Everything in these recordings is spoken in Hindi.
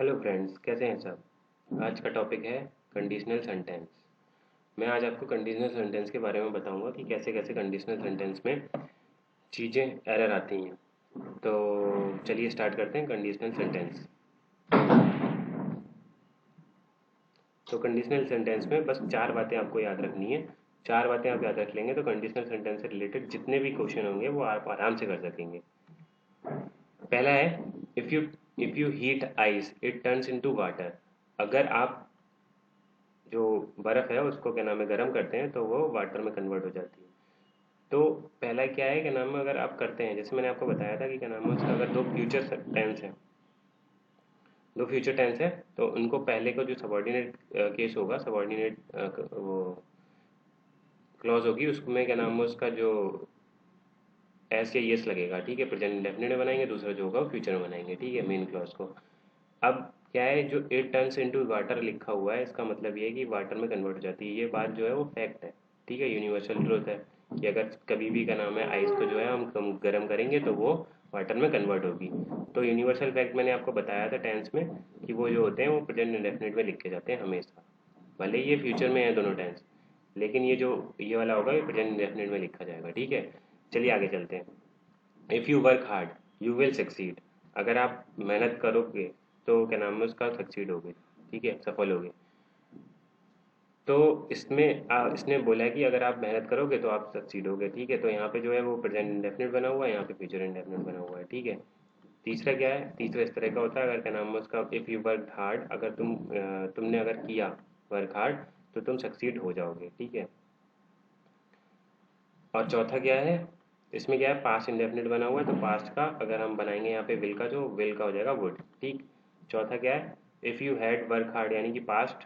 हेलो फ्रेंड्स, कैसे हैं सब। आज का टॉपिक है कंडीशनल सेंटेंस। मैं आज आपको कंडीशनल सेंटेंस के बारे में बताऊंगा कि कैसे कैसे कंडीशनल सेंटेंस में चीज़ें एरर आती हैं। तो चलिए स्टार्ट करते हैं कंडीशनल सेंटेंस। तो कंडीशनल सेंटेंस में बस चार बातें आपको याद रखनी है। चार बातें आप याद रख लेंगे तो कंडीशनल सेंटेंस से रिलेटेड जितने भी क्वेश्चन होंगे वो आप आराम से कर सकेंगे। पहला है, if you heat ice it turns into water. अगर आप जो बर्फ़ है उसको क्या नाम है गर्म करते हैं तो वो वाटर में कन्वर्ट हो जाती है। तो पहला क्या है, क्या नाम है, अगर आप करते हैं जैसे मैंने आपको बताया था कि क्या नाम है उसका, अगर दो फ्यूचर टेंस है, दो फ्यूचर टेंस है, तो उनको पहले को जो सबॉर्डिनेट केस होगा, सबॉर्डिनेट वो क्लॉज होगी, उसमें क्या नाम है उसका जो एस या यस लगेगा। ठीक है, प्रेजेंट इंडेफिनिट में बनाएंगे, दूसरा जो होगा वो फ्यूचर में बनाएंगे। ठीक है, मेन क्लॉज को। अब क्या है, जो इट टर्न्स इनटू वाटर लिखा हुआ है इसका मतलब ये है कि वाटर में कन्वर्ट हो जाती है। ये बात जो है वो फैक्ट है। ठीक है, यूनिवर्सल ट्रूथ है कि अगर कभी भी का नाम है आइस को जो है हम कम गर्म करेंगे तो वो वाटर में कन्वर्ट होगी। तो यूनिवर्सल फैक्ट मैंने आपको बताया था टेंस में कि वो जो होते हैं वो प्रेजेंट इंडेफिनिट में लिखे जाते हैं हमेशा, भले ही ये फ्यूचर में है दोनों टेंस, लेकिन ये जो ये वाला होगा ये प्रेजेंट इंडेफिनिट में लिखा जाएगा। ठीक है, चलिए आगे चलते हैं। If you work hard you will succeed. अगर आप मेहनत करोगे तो क्या नाम है उसका सक्सीड होगे। ठीक है, सफल होगे। तो इसमें इसने बोला है कि अगर आप मेहनत करोगे तो आप सक्सीड होगे। ठीक है, तो यहाँ पे जो है वो प्रेजेंट इंडेफिनिट बना हुआ है, यहाँ पे फ्यूचर इंडेफिनिट बना हुआ है। ठीक है, तीसरा क्या है, तीसरा इस तरह का होता है, अगर क्या नाम है उसका, इफ़ यू वर्क हार्ड, अगर तुमने अगर किया वर्क हार्ड तो तुम सक्सीड हो जाओगे। ठीक है, और चौथा क्या है, इसमें क्या है, पास्ट इंडेफिनिट बना हुआ है, तो पास्ट का अगर हम बनाएंगे यहाँ पे विल का, जो विल का हो जाएगा वुड। ठीक, चौथा क्या है, if you had work hard, यानी कि पास्ट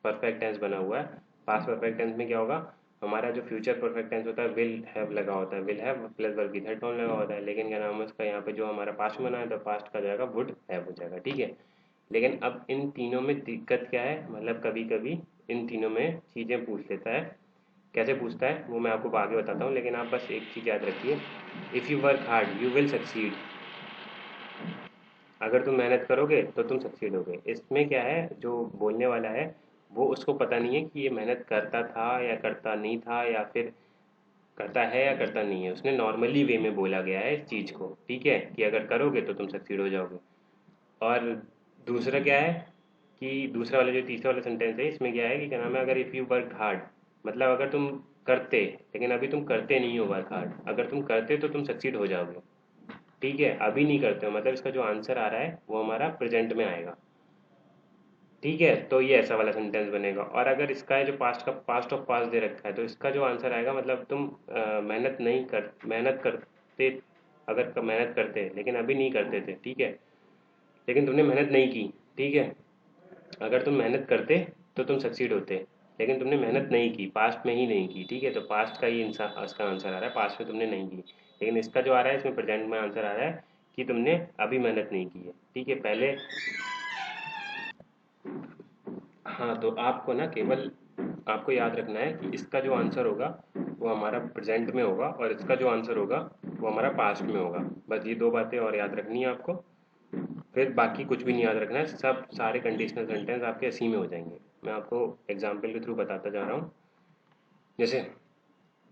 परफेक्ट टेंस बना हुआ है। पास्ट परफेक्ट टेंस में क्या होगा, हमारा जो फ्यूचर परफेक्ट टेंस होता है विल हैव लगा होता है, विल हैव प्लस वर्ब की थर्ड फॉर्म लगा होता है, लेकिन क्या नाम है उसका यहाँ पे जो हमारा पास्ट बना है तो पास्ट का जाएगा वुड हैव हो जाएगा। ठीक है, लेकिन अब इन तीनों में दिक्कत क्या है, मतलब कभी कभी इन तीनों में चीज़ें पूछ लेता है। कैसे पूछता है वो मैं आपको आगे बताता हूँ, लेकिन आप बस एक चीज़ याद रखिए, if you work hard you will succeed. अगर तुम मेहनत करोगे तो तुम सक्सीड होगे। इसमें क्या है, जो बोलने वाला है वो उसको पता नहीं है कि ये मेहनत करता था या करता नहीं था, या फिर करता है या करता नहीं है। उसने नॉर्मली वे में बोला गया है इस चीज़ को। ठीक है, कि अगर करोगे तो तुम सक्सीड हो जाओगे। और दूसरा क्या है कि दूसरा वाला जो तीसरा वाला सेंटेंस है इसमें क्या है कि क्या नाम है, अगर इफ़ यू वर्क हार्ड, मतलब अगर तुम करते, लेकिन अभी तुम करते नहीं हो वर्क हार्ड, अगर तुम करते तो तुम सक्सीड हो जाओगे। ठीक है, अभी नहीं करते हो, मतलब इसका जो आंसर आ रहा है वो हमारा प्रेजेंट में आएगा। ठीक है, तो ये ऐसा वाला सेंटेंस बनेगा। और अगर इसका है जो पास्ट का, पास्ट ऑफ पास्ट दे रखा है, तो इसका जो आंसर आएगा, मतलब तुम मेहनत करते, अगर मेहनत करते लेकिन अभी नहीं करते थे। ठीक है, लेकिन तुमने मेहनत नहीं की। ठीक है, अगर तुम मेहनत करते तो तुम सक्सीड होते, लेकिन तुमने मेहनत नहीं की, पास्ट में ही नहीं की। ठीक है, तो पास्ट का ही इंसान इसका आंसर आ रहा है, पास्ट में तुमने नहीं की, लेकिन इसका जो आ रहा है इसमें प्रेजेंट में आंसर आ रहा है कि तुमने अभी मेहनत नहीं की है। ठीक है, पहले। हाँ, तो आपको ना केवल आपको याद रखना है कि इसका जो आंसर होगा वो हमारा प्रेजेंट में होगा, और इसका जो आंसर होगा वो हमारा पास्ट में होगा। बस ये दो बातें और याद रखनी है आपको, फिर बाकी कुछ भी नहीं याद रखना है, सब सारे कंडीशनल सेंटेंस आपके इसी में हो जाएंगे। मैं आपको एग्जाम्पल के थ्रू बताता जा रहा हूँ। जैसे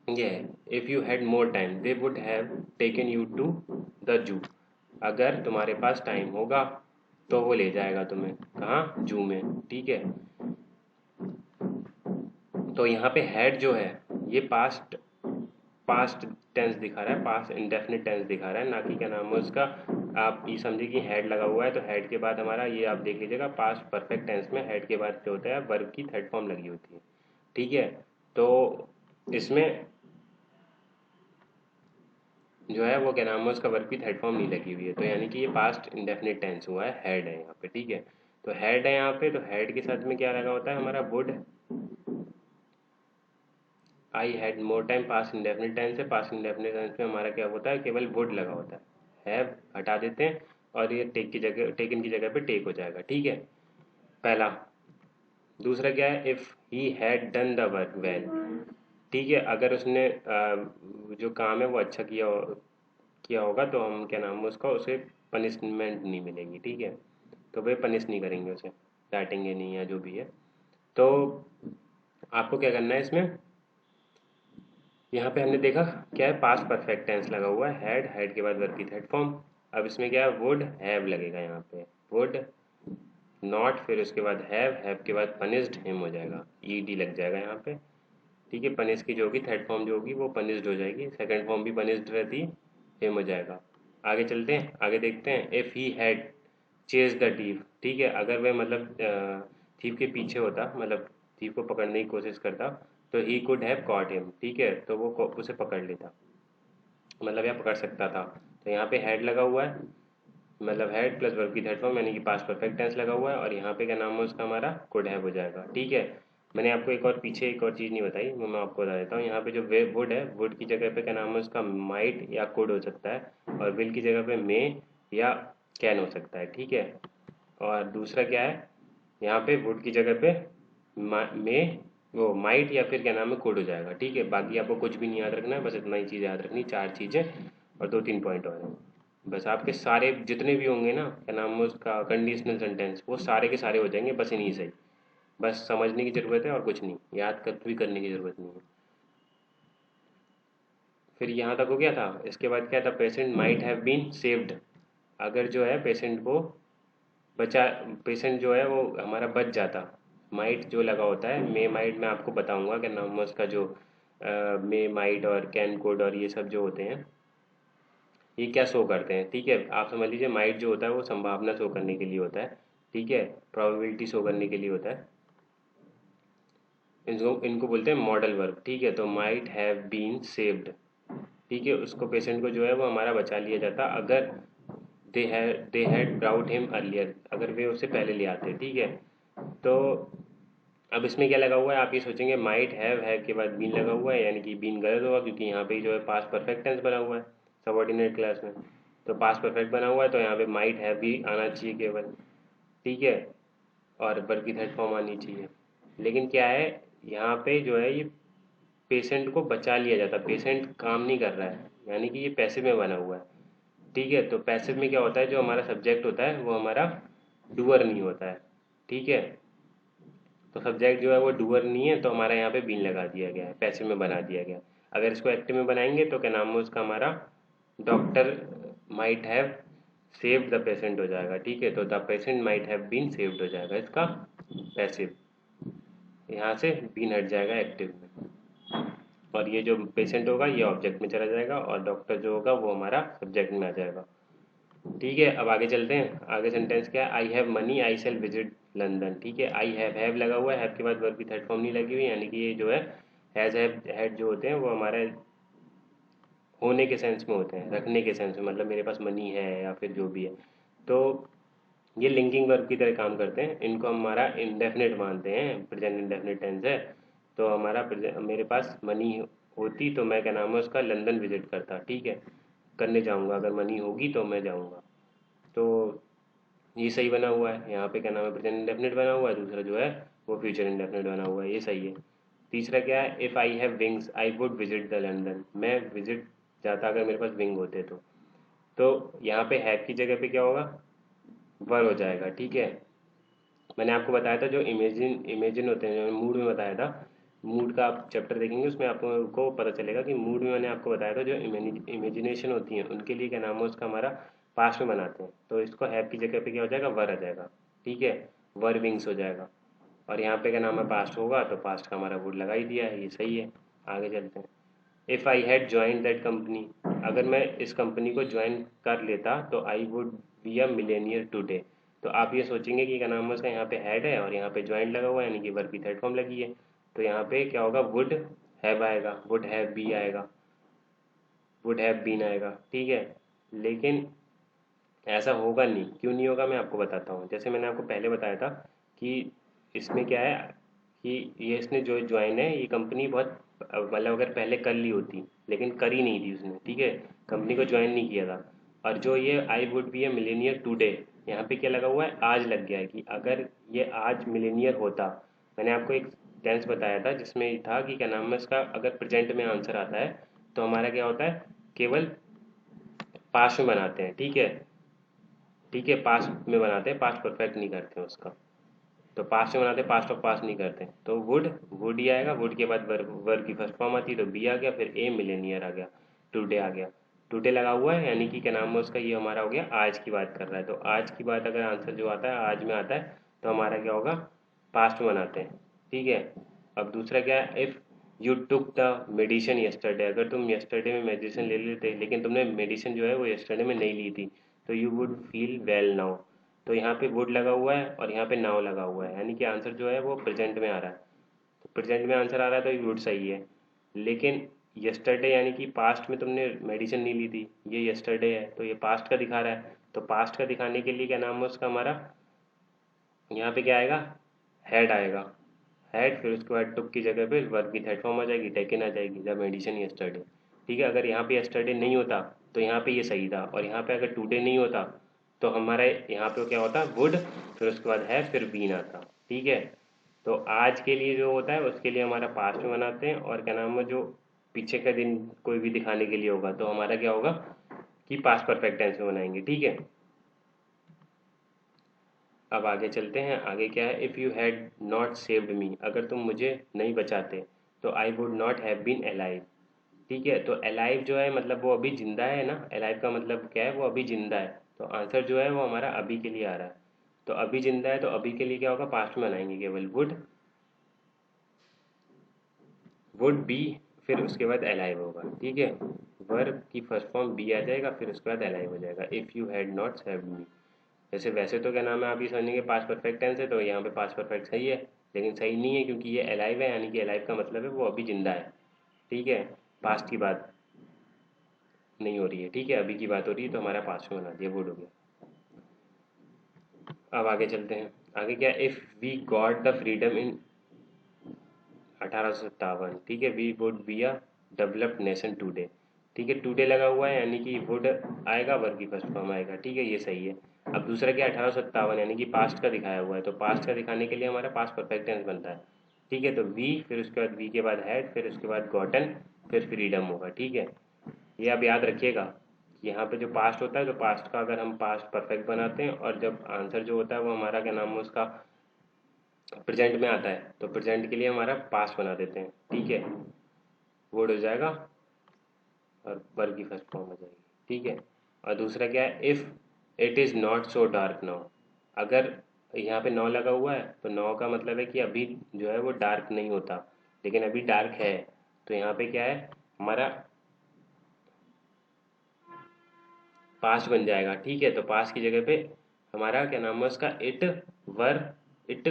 ये है, if you had more time they would have taken you to the zoo. अगर तुम्हारे पास टाइम होगा तो वो ले जाएगा तुम्हें कहाँ, जू में। ठीक है, तो यहाँ पे हैड जो है ये पास्ट पास्ट टेंस दिखा रहा है, पास्ट इंडेफिनिट टेंस दिखा रहा है, ना कि क्या नाम है उसका। आप ये समझिए कि हेड लगा हुआ है तो हेड के बाद हमारा ये आप देख लीजिएगा, पास्ट परफेक्ट टेंस में हेड के बाद जो होता है वर्ब की थर्ड फॉर्म लगी होती है। ठीक है, तो इसमें जो है वो क्या नाम है उसका वर्ब की थर्ड फॉर्म नहीं लगी हुई है, तो यानी कि ये पास्ट इंडेफिनिट टेंस हुआ है, हेड है यहाँ पे। ठीक है, तो हेड है यहाँ पे, तो हेड के साथ में क्या लगा होता है हमारा, would. I had more time past indefinite tense है, पास्ट इंडेफिनिट टेंस में हमारा क्या होता है, केवल वुड लगा होता है, हैव हटा देते हैं और ये टेक की जगह, टेकन की जगह पे टेक हो जाएगा। ठीक है, पहला। दूसरा क्या है, if he had done the work well. ठीक है, अगर उसने जो काम है वो अच्छा किया होगा तो हम क्या नाम है उसका, उसे पनिशमेंट नहीं मिलेगी। ठीक है, तो वे पनिश नहीं करेंगे उसे, डांटेंगे नहीं या जो भी है। तो आपको क्या करना है इसमें, यहाँ पे हमने देखा क्या है, पास्ट परफेक्ट टेंस लगा हुआ है, हैड के बाद वर्ब की थर्ड फॉर्म। अब इसमें क्या है, वुड हैव लगेगा यहाँ पे, वुड नॉट, फिर उसके बाद हैव के बाद पनिश्ड हिम हो जाएगा, ईडी लग जाएगा यहाँ पे। ठीक है, पनिश की जो होगी थर्ड फॉर्म जो होगी वो पनिश्ड हो जाएगी, सेकंड फॉर्म भी पनिश्ड रहती है, हिम हो जाएगा। आगे चलते हैं, आगे देखते हैं। If he had chase the thief, ठीक है, अगर वह मतलब थीफ के पीछे होता, मतलब थीफ को पकड़ने की कोशिश करता, तो he could have caught him, ठीक है, तो वो उसे पकड़ लेता, मतलब यह पकड़ सकता था। तो यहाँ पे हैड लगा हुआ है, मतलब हेड प्लस वर्ब की थर्ड फॉर्म यानी कि पास्ट परफेक्ट टेंस लगा हुआ है, और यहाँ पे क्या नाम है उसका, हमारा कुड हैव हो जाएगा। ठीक है, मैंने आपको एक और पीछे एक और चीज़ नहीं बताई, वो मैं आपको बता देता हूँ। यहाँ पे जो वे वुड है, वुड की जगह पे क्या नाम है उसका, माइट या कुड हो सकता है, और विल की जगह पे मे या कैन हो सकता है। ठीक है, और दूसरा क्या है, यहाँ पे वुड की जगह पे मे वो माइट या फिर क्या नाम है कुड हो जाएगा। ठीक है, बाकी आपको कुछ भी नहीं याद रखना है, बस इतना ही चीज़ याद रखनी, चार चीज़ें और दो तीन पॉइंट और हैं। बस आपके सारे जितने भी होंगे ना क्या नाम है उसका कंडीशनल सेंटेंस, वो सारे के सारे हो जाएंगे, बस इन्हीं से ही, बस समझने की ज़रूरत है और कुछ नहीं, याद कर भी करने की ज़रूरत नहीं है। फिर यहाँ तक हो गया था। इसके बाद क्या था, patient might have been saved, अगर जो है पेशेंट को बचा, पेशेंट जो है वो हमारा बच जाता, माइट जो लगा होता है, मे माइट मैं आपको बताऊंगा क्या नाम है उसका, जो मे माइट और कैन कोड और ये सब जो होते हैं, ये क्या शो करते हैं। ठीक है, आप समझ लीजिए माइट जो होता है वो संभावना शो करने के लिए होता है, ठीक है, प्रोबेबिलिटी शो करने के लिए होता है, इनको इनको बोलते हैं मॉडल वर्ब। ठीक है, तो माइट हैव बीन सेव्ड, ठीक है, उसको पेशेंट को जो है वो हमारा बचा लिया जाता अगर they had brought him earlier, अगर वे उससे पहले ले आते। ठीक है, तो अब इसमें क्या लगा हुआ है, आप ये सोचेंगे माइट हैव के बाद बीन लगा हुआ है, यानी कि बीन गलत होगा, क्योंकि यहाँ पे जो है पास्ट परफेक्ट टेंस बना हुआ है सबॉर्डिनेट क्लास में, तो पास्ट परफेक्ट बना हुआ है, तो यहाँ पे माइट हैव भी आना चाहिए केवल। ठीक है, और वर्ब की थर्ड फॉर्म आनी चाहिए। लेकिन क्या है, यहाँ पे जो है ये पेशेंट को बचा लिया जाता, पेशेंट काम नहीं कर रहा है, यानी कि ये पैसिव में बना हुआ है। ठीक है, तो पैसिव में क्या होता है, जो हमारा सब्जेक्ट होता है वो हमारा डूअर नहीं होता है। ठीक है, तो सब्जेक्ट जो है वो डूअर नहीं है, तो हमारा यहाँ पे बीन लगा दिया गया है, पैसिव में बना दिया गया। अगर इसको एक्टिव में बनाएंगे तो क्या नाम है उसका, हमारा doctor might have saved the patient हो जाएगा। ठीक है, तो the patient might have been saved हो जाएगा इसका पैसिव, यहाँ से बीन हट जाएगा एक्टिव में, और ये जो पेशेंट होगा ये ऑब्जेक्ट में चला जाएगा, और डॉक्टर जो होगा वो हमारा सब्जेक्ट में आ जाएगा। ठीक है, अब आगे चलते हैं। आगे सेंटेंस क्या है, I have money I shall visit London. ठीक है, आई हैव लगा हुआ है, हैव के बाद वर्ब की थर्ड फॉर्म नहीं लगी हुई, यानी कि ये जो है हैज़ हैव हैड जो होते हैं वो हमारे होने के सेंस में होते हैं, रखने के सेंस में, मतलब मेरे पास मनी है या फिर जो भी है, तो ये लिंकिंग वर्ब की तरह काम करते हैं। इनको हमारा इंडेफिनिट मानते हैं, प्रेजेंट इंडेफिनिट टेंस है, तो हमारा मेरे पास मनी होती तो मैं क्या नाम है उसका लंदन विजिट करता। ठीक है, करने जाऊंगा, अगर मनी होगी तो मैं जाऊंगा, तो ये सही बना हुआ है। यहाँ पे क्या नाम है, प्रेजेंट इंडेफिनिट बना हुआ है, दूसरा जो है वो फ्यूचर इंडेफिनिट बना हुआ है, ये सही है। तीसरा क्या है, if I have wings I would visit the London, मैं विजिट जाता अगर मेरे पास विंग होते तो यहाँ पे हैव की जगह पे क्या होगा, वर हो जाएगा। ठीक है, मैंने आपको बताया था जो इमेजिन इमेजिन होते हैं, जो मूड में बताया था, मूड का आप चैप्टर देखेंगे उसमें आपको पता चलेगा कि मूड में मैंने आपको बताया था जो इमेजिनेशन होती है उनके लिए क्या नाम है उसका, हमारा पास्ट में बनाते हैं, तो इसको हैव की जगह पे क्या हो जाएगा, वर आ जाएगा। ठीक है, वर विंग्स हो जाएगा, और यहाँ पे क्या नाम है पास्ट होगा, तो पास्ट का हमारा वुड लगा ही दिया है, ये सही है। आगे चलते हैं। If I had join that company, अगर मैं इस कंपनी को ज्वाइन कर लेता तो I would be a millionaire today, तो आप ये सोचेंगे कि क्या नाम है उसका, यहाँ पे हैड है और यहाँ पे ज्वाइन लगा हुआ है, यानी कि वर्ब की थर्ड फॉर्म लगी है, तो यहाँ पे क्या होगा, वुड हैव आएगा, वुड हैव बी आएगा, वुड हैव बीन आएगा। ठीक है, लेकिन ऐसा होगा नहीं, क्यों नहीं होगा मैं आपको बताता हूँ। जैसे मैंने आपको पहले बताया था कि इसमें क्या है कि ये इसने जो ज्वाइन है ये कंपनी बहुत, मतलब अगर पहले कर ली होती, लेकिन करी नहीं थी उसने। ठीक है, कंपनी को ज्वाइन नहीं किया था, और जो ये I would be A Millionaire today, यहाँ पे क्या लगा हुआ है, आज लग गया है, कि अगर ये आज मिलेनियर होता, मैंने आपको एक टेंस बताया था जिसमें था कि क्या नाम है इसका, अगर प्रेजेंट में आंसर आता है तो हमारा क्या होता है, केवल पास्ट में बनाते हैं। ठीक है, ठीक है, पास्ट में बनाते हैं, पास्ट परफेक्ट नहीं करते हैं उसका। तो पास्ट में बनाते हैं, पास्ट ऑफ पास्ट नहीं करते। तो वुड ही आएगा, वुड के बाद वर्ब की फर्स्ट फॉर्म आती है, तो बी आ गया, फिर ए मिलेनियर आ गया, टुडे आ गया। टुडे लगा हुआ है यानी कि क्या नाम है उसका, ये हमारा हो गया आज की बात कर रहा है। तो आज की बात अगर आंसर जो आता है आज में आता है तो हमारा क्या होगा, पास्ट में बनाते हैं। ठीक है, अब दूसरा क्या है, if you took the medicine yesterday, अगर तुम यस्टरडे में मेडिसिन ले लेते लेकिन तुमने मेडिसिन जो है वो यस्टरडे में नहीं ली थी, तो you would feel well now. तो यहाँ पे वुड लगा हुआ है और यहाँ पे नाउ लगा हुआ है, यानी कि आंसर जो है वो प्रेजेंट में आ रहा है। तो प्रेजेंट में आंसर आ रहा है तो ये वुड सही है। लेकिन यस्टरडे यानी कि पास्ट में तुमने मेडिसिन नहीं ली थी, ये यस्टरडे है तो ये पास्ट का दिखा रहा है। तो पास्ट का दिखाने के लिए क्या नाम है उसका हमारा, यहाँ पे क्या आएगा, हेड आएगा। हेड, फिर उसके बाद टुक की जगह पे वर्ब की थर्ड फॉर्म आ जाएगी, टेकन आ जाएगी, द मेडिसिन यस्टरडे। ठीक है, अगर यहाँ पे यस्टरडे नहीं होता तो यहाँ पे ये सही था, और यहाँ पे अगर टुडे नहीं होता तो हमारे यहाँ पे क्या होता, वुड, फिर उसके बाद है, फिर बीन आता। ठीक है, तो आज के लिए जो होता है उसके लिए हमारा पास्ट में बनाते हैं, और क्या नाम है जो पीछे का दिन कोई भी दिखाने के लिए होगा तो हमारा क्या होगा कि पास्ट परफेक्ट टेंस में बनाएंगे। ठीक है, अब आगे चलते हैं। आगे क्या है, if you had not saved me, अगर तुम मुझे नहीं बचाते तो I would not have been alive. ठीक है, तो अलाइव जो है मतलब वो अभी जिंदा है ना, अलाइव का मतलब क्या है, वो अभी जिंदा है। तो आंसर जो है वो हमारा अभी के लिए आ रहा है। तो अभी जिंदा है तो अभी के लिए क्या होगा, पास्ट में बनाएंगे केवल, वुड बी, फिर उसके बाद अलाइव होगा। ठीक है, वर्ब की फर्स्ट फॉर्म बी आ जाएगा, फिर उसके बाद अलाइव हो जाएगा, if you had not saved मी। जैसे वैसे तो क्या नाम है, आप ये समझेंगे पास्ट परफेक्ट टेंस है तो यहाँ पे पास्ट परफेक्ट सही है, लेकिन सही नहीं है क्योंकि ये अलाइव है, यानी कि अलाइव का मतलब है वो अभी जिंदा है। ठीक है, पास्ट की बात नहीं हो रही है। ठीक है, अभी की बात हो रही है तो हमारा पास्ट में बना दिया, वुड हो गया। अब आगे चलते हैं। आगे क्या, if we got the freedom in 1857, ठीक है, we would be a developed nation today. ठीक है, टूडे लगा हुआ है यानी कि वुड आएगा, वर्ग की फर्स्ट फॉर्म आएगा। ठीक है, ये सही है। अब दूसरा क्या, 1857 यानी कि पास्ट का दिखाया हुआ है, तो पास्ट का दिखाने के लिए हमारा पास्ट परफेक्ट टेंस बनता है। ठीक है, तो वी, फिर उसके बाद वी के बाद हैड, फिर उसके बाद गॉटन, फिर फ्रीडम होगा। ठीक है, ये आप याद रखिएगा। यहाँ पे जो पास्ट होता है तो पास्ट का अगर हम पास्ट परफेक्ट बनाते हैं, और जब आंसर जो होता है वो हमारा क्या नाम है उसका प्रेजेंट में आता है तो प्रेजेंट के लिए हमारा पास्ट बना देते हैं। ठीक है, वर्ड हो जाएगा और वर्ब की फर्स्ट फॉर्म हो जाएगी। ठीक है, और दूसरा क्या है, if it is not so dark now, अगर यहाँ पे नौ लगा हुआ है तो नौ का मतलब है कि अभी जो है वो डार्क नहीं होता, लेकिन अभी डार्क है। तो यहाँ पे क्या है हमारा, पास्ट बन जाएगा। ठीक है, तो पास्ट की जगह पे हमारा क्या नाम है उसका, were it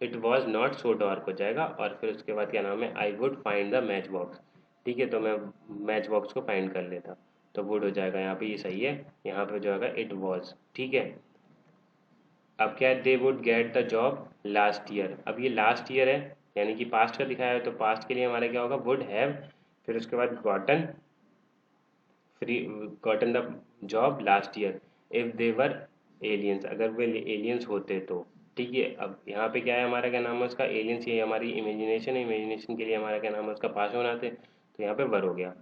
it was not so dark हो जाएगा, और फिर उसके बाद क्या नाम है, I would find the match box. ठीक है, तो मैं मैच बॉक्स को फाइंड कर लेता, तो वुड हो जाएगा यहाँ पे, ये सही है। यहाँ पे जो है इट वॉज। ठीक है, अब क्या है, they would get the job last year, अब ये लास्ट ईयर है यानी कि पास्ट का दिखाया है, तो पास्ट के लिए हमारा क्या होगा, वुड हैव, फिर उसके बाद gotten, free gotten the job last year, if they were aliens, अगर वे एलियंस होते तो। ठीक है, अब यहाँ पे क्या है हमारा, क्या नाम है उसका, एलियंस, ये हमारी इमेजिनेशन है, इमेजिनेशन के लिए हमारा क्या नाम है उसका पास बनाते, तो यहाँ पे वर हो गया।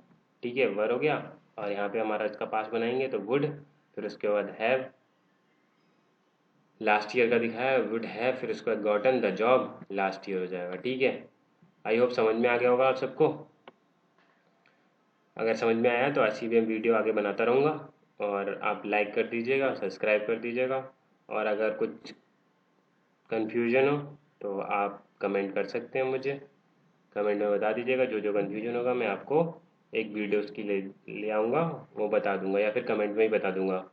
ठीक है, वर हो गया, और यहाँ पे हमारा इसका पास बनाएंगे तो वुड, फिर उसके बाद हैव, लास्ट ईयर का दिखाया है, वुड हैव, फिर उसके बाद gotten the job last year हो जाएगा। ठीक है, आई होप समझ में आ गया होगा आप सबको। अगर समझ में आया तो ऐसी भी मैं वीडियो आगे बनाता रहूँगा, और आप लाइक कर दीजिएगा, सब्सक्राइब कर दीजिएगा, और अगर कुछ कन्फ्यूजन हो तो आप कमेंट कर सकते हैं मुझे, कमेंट में बता दीजिएगा, जो जो कन्फ्यूजन होगा मैं आपको एक वीडियो उसकी ले ले आऊँगा, वो बता दूँगा, या फिर कमेंट में ही बता दूँगा।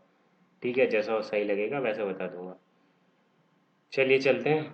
ठीक है, जैसा सही लगेगा वैसा बता दूँगा। चलिए चलते हैं।